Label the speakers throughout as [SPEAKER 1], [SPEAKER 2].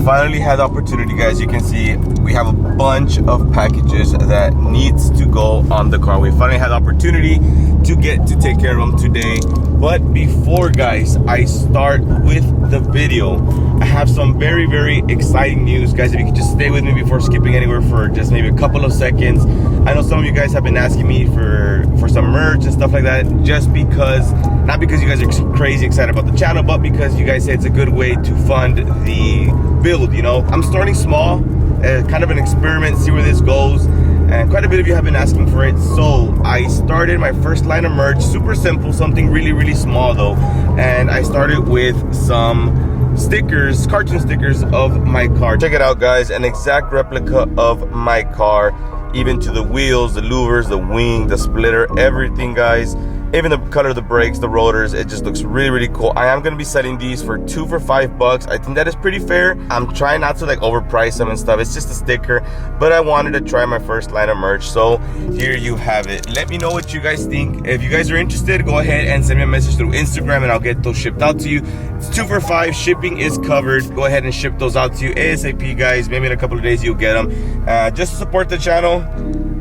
[SPEAKER 1] Finally had the opportunity, guys. You can see we have a bunch of packages that needs to go on the car. We finally had the opportunity to get to take care of them today. But before, guys, I start with the video, I have some very, very exciting news, guys. If you could just stay with me before skipping anywhere for just maybe a couple of seconds. I know some of you guys have been asking me for some merch and stuff like that, just because, not because you guys are crazy excited about the channel, but because you guys say it's a good way to fund the build. You know, I'm starting small, kind of an experiment, see where this goes, and quite a bit of you have been asking for it. So I started my first line of merch, super simple, something really, really small though, and I started with some stickers, cartoon stickers of my car. Check it out, guys, an exact replica of my car, even to the wheels, the louvers, the wing, the splitter, everything, guys. Even the color of the brakes, the rotors, it just looks really, really cool. I am gonna be selling these for 2 for $5. I think that is pretty fair. I'm trying not to like overprice them and stuff. It's just a sticker, but I wanted to try my first line of merch. So here you have it. Let me know what you guys think. If you guys are interested, go ahead and send me a message through Instagram and I'll get those shipped out to you. It's 2 for $5, shipping is covered. Go ahead and ship those out to you ASAP, guys. Maybe in a couple of days you'll get them. Just to support the channel.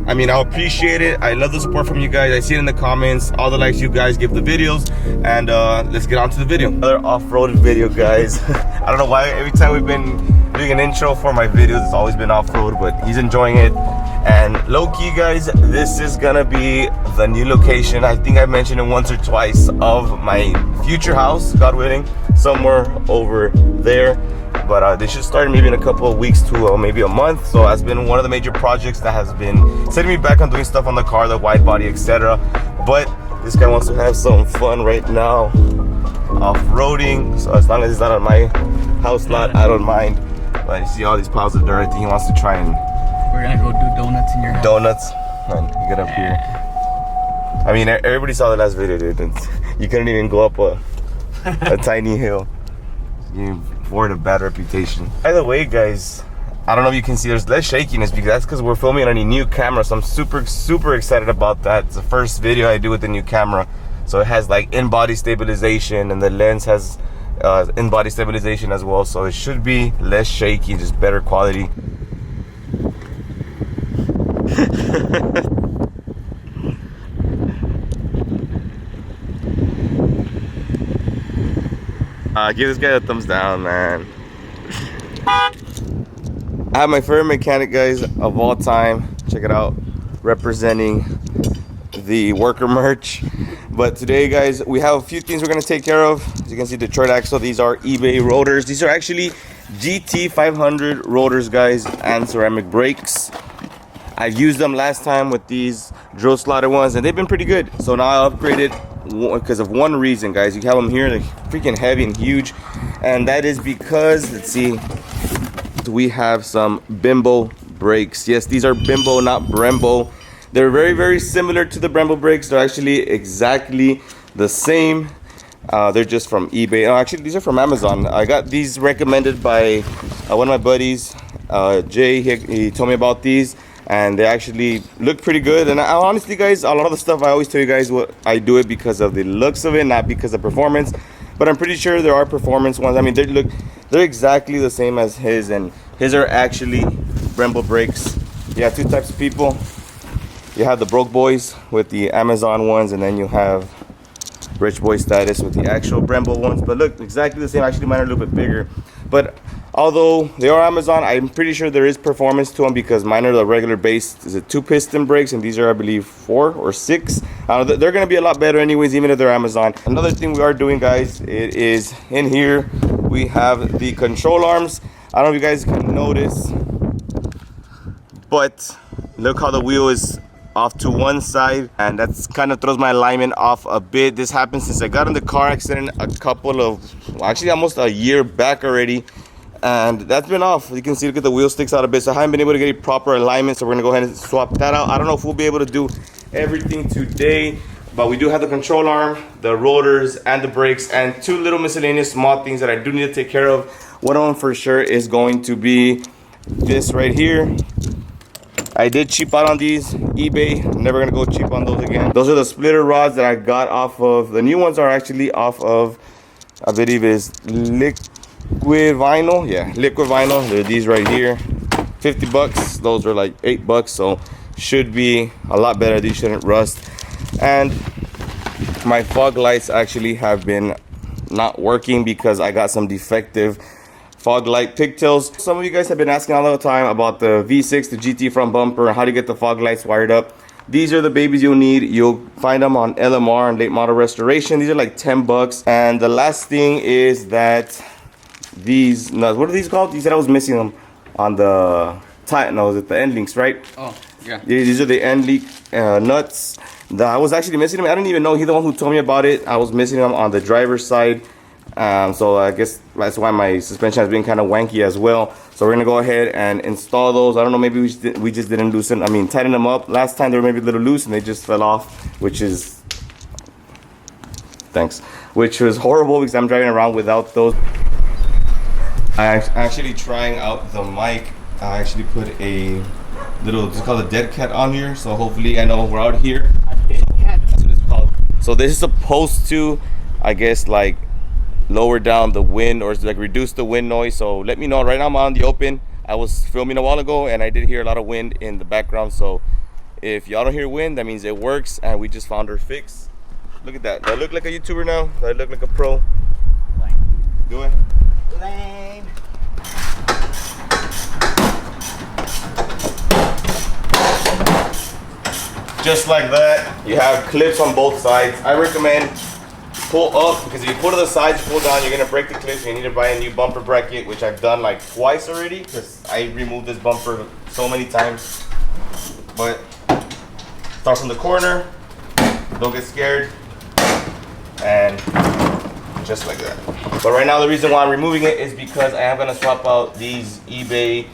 [SPEAKER 1] I mean, I'll appreciate it. I love the support from you guys. I see it in the comments, all the likes you guys give the videos. And let's get on to the video. Another off-road video, guys. I don't know why every time we've been doing an intro for my videos, it's always been off-road, but he's enjoying it. And low-key, guys, this is gonna be the new location. I think I mentioned it once or twice, of my future house, God willing, somewhere over there. But they should start maybe in a couple of weeks to maybe a month. So that's been one of the major projects that has been setting me back on doing stuff on the car, the wide body, etc. But this guy wants to have some fun right now, off-roading. So as long as it's not on my house lot, I don't mind. But you see all these piles of dirt. I think he wants to try and...
[SPEAKER 2] We're gonna go do donuts in your house.
[SPEAKER 1] Donuts. Man, you get up here. I mean, everybody saw the last video, dude. You couldn't even go up a tiny hill. You avoid a bad reputation. By the way, guys, I don't know if you can see there's less shakiness, because that's because we're filming on a new camera. So I'm super excited about that. It's the first video I do with the new camera. So it has like in-body stabilization, and the lens has in-body stabilization as well. So it should be less shaky, just better quality. Give this guy a thumbs down, man. I have my favorite mechanic, guys, of all time. Check it out, representing the worker merch. But today, guys, we have a few things we're gonna take care of. As you can see, Detroit axle. These are eBay rotors. These are actually GT500 rotors, guys, and ceramic brakes. I used them last time with these drill slotted ones, and they've been pretty good. So now I upgraded because of one reason, guys. You have them here, they're freaking heavy and huge, and that is because, let's see, we have some Bimbo brakes. Yes, these are Bimbo, not Brembo. They're very similar to the Brembo brakes. They're actually exactly the same. They're just from eBay. Oh, actually, these are from Amazon. I got these recommended by one of my buddies, Jay. He told me about these, and they actually look pretty good. And honestly, guys, a lot of the stuff I always tell you guys, what I do it because of the looks of it, not because of performance. But I'm pretty sure there are performance ones. I mean, they're exactly the same as his, and his are actually Brembo brakes. You have two types of people. You have the broke boys with the Amazon ones, and then you have rich boy status with the actual Brembo ones. But look, exactly the same. Actually, mine are a little bit bigger. But although they are Amazon, I'm pretty sure there is performance to them, because mine are the regular base. Is it 2 piston brakes, and these are, I believe, 4 or 6. They're going to be a lot better anyways, even if they're Amazon. Another thing we are doing, guys, it is in here we have the control arms. I don't know if you guys can notice, but look how the wheel is off to one side, and that's kind of throws my alignment off a bit. This happened since I got in the car accident a couple of, well, actually almost a year back already. and that's been off. You can see, look at the wheel sticks out a bit, so I haven't been able to get a proper alignment, so we're gonna go ahead and swap that out. I don't know if we'll be able to do everything today, but we do have the control arm, the rotors, and the brakes, and two little miscellaneous small things that I do need to take care of. One of them for sure is going to be this right here. I did cheap out on these, eBay. I'm never gonna go cheap on those again. Those are the splitter rods that I got off of, the new ones are actually off of, I believe is liquid vinyl. Yeah, liquid vinyl. They're these right here, 50 bucks. Those are like 8 bucks, so should be a lot better. These shouldn't rust. And my fog lights actually have been not working because I got some defective fog light pigtails. Some of you guys have been asking all the time about the V6, the GT front bumper, and how to get the fog lights wired up. These are the babies you'll need. You'll find them on LMR and late model restoration. These are like 10 bucks. And the last thing is that these nuts, what are these called? You said I was missing them on the no, is it the end links, right?
[SPEAKER 2] Oh, yeah.
[SPEAKER 1] These are the end link nuts. I was actually missing them. I didn't even know. He's the one who told me about it. I was missing them on the driver's side. So I guess that's why my suspension has been kind of wanky as well. So we're gonna go ahead and install those. I don't know, maybe we just didn't loosen, tighten them up. Last time they were maybe a little loose and they just fell off, which is, which was horrible because I'm driving around without those. I'm actually trying out the mic. I actually put a little, it's called a dead cat on here. So hopefully, I know we're out here. That's what it's called. So this is supposed to, I guess, like lower down the wind or like reduce the wind noise. So let me know. Right now I'm on the open. I was filming a while ago and I did hear a lot of wind in the background. So if y'all don't hear wind, that means it works and we just found our fix. Look at that. Do I look like a YouTuber now? Do I look like a pro?
[SPEAKER 2] Lame.
[SPEAKER 1] Do it?
[SPEAKER 2] Lame.
[SPEAKER 1] Just like that. You have clips on both sides. I recommend pull up, because if you pull to the sides, pull down, you're gonna break the clips. You need to buy a new bumper bracket, which I've done like twice already because I removed this bumper so many times. But start from the corner, don't get scared, and just like that. But right now the reason why I'm removing it is because I am gonna swap out these eBay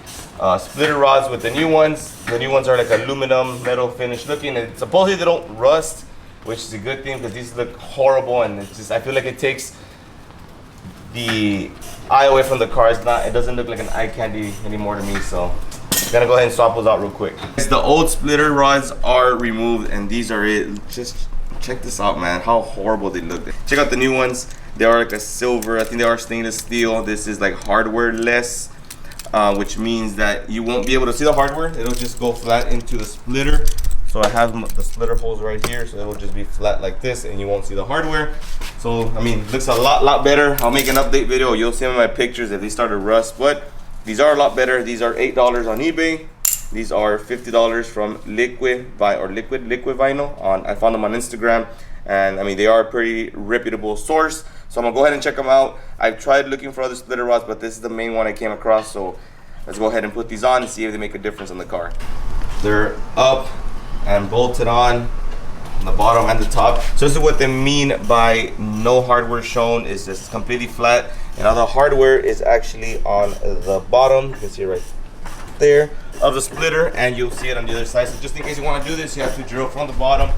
[SPEAKER 1] splitter rods with the new ones. The new ones are like aluminum metal finish looking, and supposedly they don't rust, which is a good thing because these look horrible, and it's just, I feel like it takes the eye away from the car. It doesn't look like an eye candy anymore to me, so I'm gonna go ahead and swap those out real quick. The old splitter rods are removed and these are it. Just check this out, man, how horrible they look. Check out the new ones. They are like a silver, I think they are stainless steel. This is like hardware less, which means that you won't be able to see the hardware. It'll just go flat into the splitter. So I have the splitter holes right here, so it will just be flat like this and you won't see the hardware. So, it looks a lot better. I'll make an update video. You'll see them in my pictures if they start to rust, but these are a lot better. These are $8 on eBay. These are $50 from liquid vinyl. I found them on Instagram, and they are a pretty reputable source. So I'm gonna go ahead and check them out. I've tried looking for other splitter rods, but this is the main one I came across. So let's go ahead and put these on and see if they make a difference on the car. They're up and bolted on the bottom and the top. So this is what they mean by no hardware shown. Is just completely flat, and all the hardware is actually on the bottom. You can see it right there of the splitter, and you'll see it on the other side. So just in case you want to do this, you have to drill from the bottom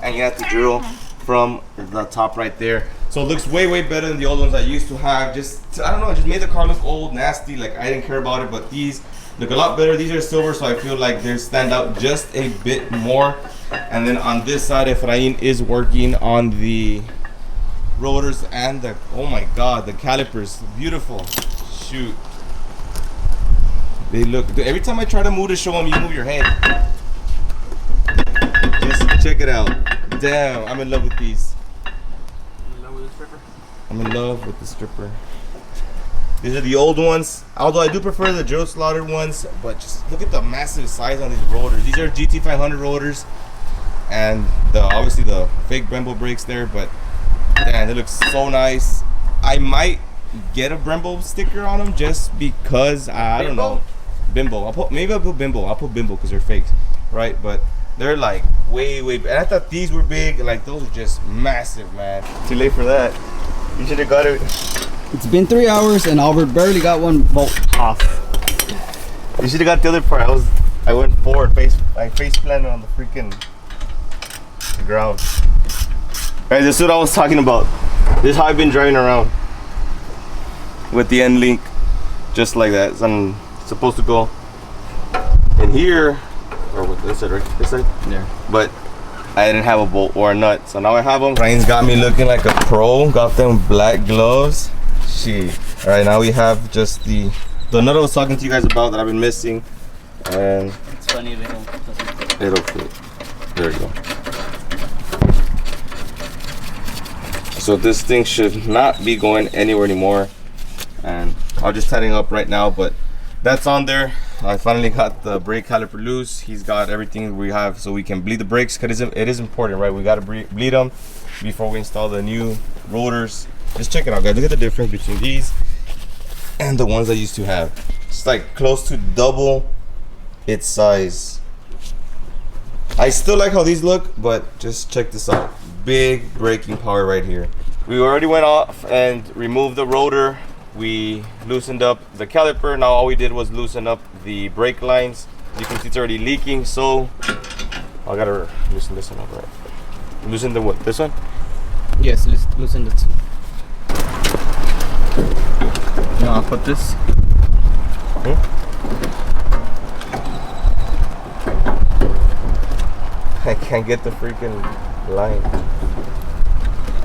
[SPEAKER 1] and you have to drill from the top right there. So it looks way better than the old ones I used to have. Just, I don't know, it just made the car look old, nasty, like I didn't care about it. But these look a lot better. These are silver, so I feel like they stand out just a bit more. And then on this side, Efrain is working on the rotors and the, oh my god, the calipers. Beautiful. Shoot. They look, every time I try to move to show them, you move your head. Just check it out. Damn, I'm in love with these.
[SPEAKER 2] In love with the stripper?
[SPEAKER 1] I'm in love with the stripper. These are the old ones, although I do prefer the drill slaughtered ones, but just look at the massive size on these rotors. These are GT500 rotors, and obviously the fake Brembo brakes there, but damn, they look so nice. I might get a Brembo sticker on them just because, I don't know. Bimbo. Maybe I'll put Bimbo. I'll put Bimbo because they're fakes, right? But they're like way and I thought these were big. Like those are just massive, man. Too late for that. You should have got it.
[SPEAKER 3] It's been 3 hours and Albert barely got one bolt off.
[SPEAKER 1] You should have got the other part. I went forward, I face planted on the freaking ground. Alright, this is what I was talking about. This is how I've been driving around with the end link, just like that. So I'm supposed to go in here, or with this side, right? This side?
[SPEAKER 3] Yeah.
[SPEAKER 1] But I didn't have a bolt or a nut, so now I have them. Ryan's got me looking like a pro. Got them black gloves. Shit. All right, now we have just the nut I was talking to you guys about that I've been missing, and
[SPEAKER 2] It's funny they don't fit.
[SPEAKER 1] it'll fit. There we go. So this thing should not be going anywhere anymore, and I'll just tighten up right now. But that's on there. I finally got the brake caliper loose. He's got everything we have so we can bleed the brakes, because it is important, right? We got to bleed them before we install the new rotors. Just check it out, guys. Look at the difference between these and the ones I used to have. It's like close to double its size. I still like how these look, but just check this out. Big braking power right here. We already went off and removed the rotor. We loosened up the caliper. Now all we did was loosen up the brake lines. You can see it's already leaking, so I gotta loosen this one up, right? Loosen the what? This one?
[SPEAKER 3] Yes, loosen it. No, I'll put this.
[SPEAKER 1] I can't get the freaking line.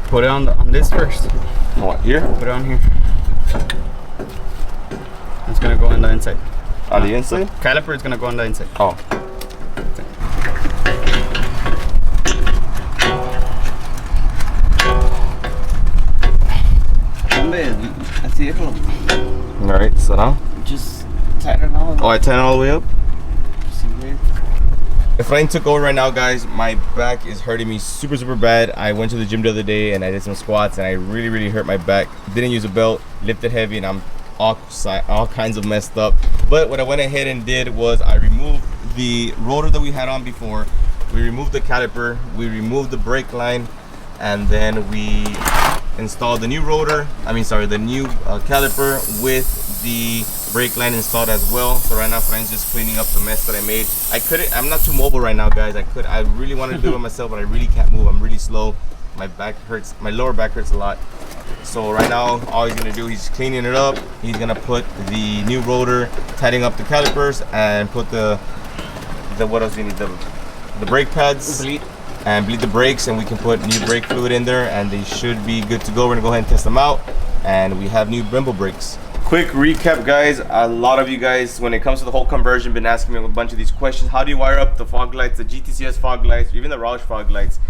[SPEAKER 3] Put it on this first.
[SPEAKER 1] What, here?
[SPEAKER 3] Put it on here. It's gonna go on the inside.
[SPEAKER 1] On the inside?
[SPEAKER 3] Caliper is gonna go on the inside.
[SPEAKER 1] Oh.
[SPEAKER 2] Así es.
[SPEAKER 1] Alright, so now?
[SPEAKER 2] Just tighten all of
[SPEAKER 1] Oh, I tighten all the way up?
[SPEAKER 2] it.
[SPEAKER 1] If Ryan took over right now, guys, my back is hurting me super bad. I went to the gym the other day and I did some squats and I really hurt my back. Didn't use a belt, lifted heavy, and I'm all kinds of messed up. But what I went ahead and did was I removed the rotor that we had on before. We removed the caliper, we removed the brake line, and then we installed the new rotor. The new caliper with the brake line installed as well. So right now Fran's just cleaning up the mess that I made. I'm not too mobile right now, guys. I really wanted to do it myself, but I really can't move. I'm really slow. My back hurts, my lower back hurts a lot. So right now all he's gonna do, he's cleaning it up. He's gonna put the new rotor, tightening up the calipers, and put the what else do you need, the brake pads, and bleed the brakes, and we can put new brake fluid in there and they should be good to go. We're gonna go ahead and test them out, and we have new BREMBOS brakes. Quick recap, guys. A lot of you guys, when it comes to the whole conversion, been asking me a bunch of these questions. How do you wire up the fog lights, the GTCS fog lights, even the Roush fog lights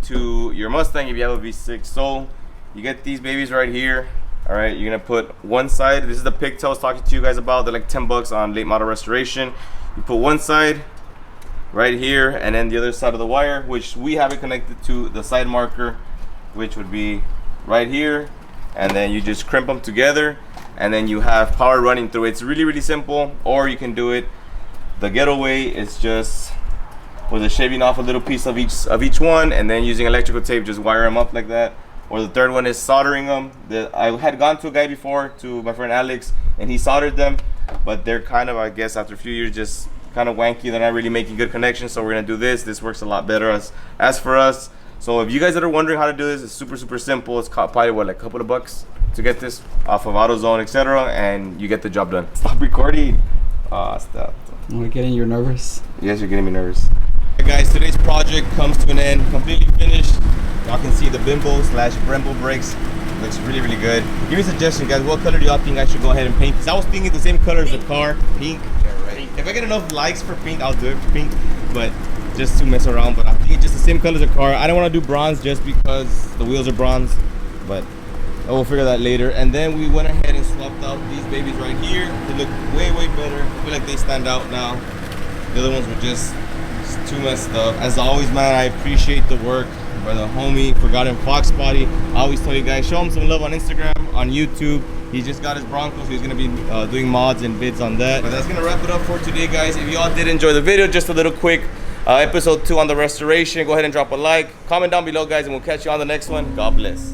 [SPEAKER 1] to your Mustang if you have a V6? So you get these babies right here. All right, you're gonna put one side. This is the pigtails I was talking to you guys about. They're like 10 bucks on late model restoration. You put one side right here, and then the other side of the wire, which we have it connected to the side marker, which would be right here, and then you just crimp them together, and then you have power running through it. It's really simple. Or you can do it the ghetto way. It's just with a shaving off a little piece of each one, and then using electrical tape, just wire them up like that. Or the third one is soldering them. I had gone to a guy before, to my friend Alex, and he soldered them, but they're kind of, I guess, after a few years, just kind of wanky. They're not really making good connections. So we're gonna do this. This works a lot better as for us. So if you guys that are wondering how to do this, it's super simple. It's probably what, like a couple of bucks to get this off of AutoZone, etc., and you get the job done. Stop recording. Stop.
[SPEAKER 3] Am I getting you nervous?
[SPEAKER 1] Yes, you're getting me nervous. Hey guys, today's project comes to an end, completely finished. Y'all can see the BREMBOS brakes. Looks really good. Give me a suggestion, guys. What color do y'all think I should go ahead and paint? Because I was thinking the same color as the car, pink. Yeah, right. If I get enough likes for pink, I'll do it for pink, but just to mess around. But I think it's just the same color as the car. I don't want to do bronze just because the wheels are bronze, but we'll figure that later. And then we went ahead and swapped out these babies right here. They look way better. I feel like they stand out now. The other ones were just too messed up. As always, man, I appreciate the work by the homie Forgotten Fox Body. I always tell you guys, show him some love on Instagram, on YouTube. He just got his Bronco, so he's gonna be doing mods and vids on that. But that's gonna wrap it up for today, guys. If y'all did enjoy the video, just a little quick episode 2 on the restoration, go ahead and drop a like, comment down below, guys, and we'll catch you on the next one. God bless.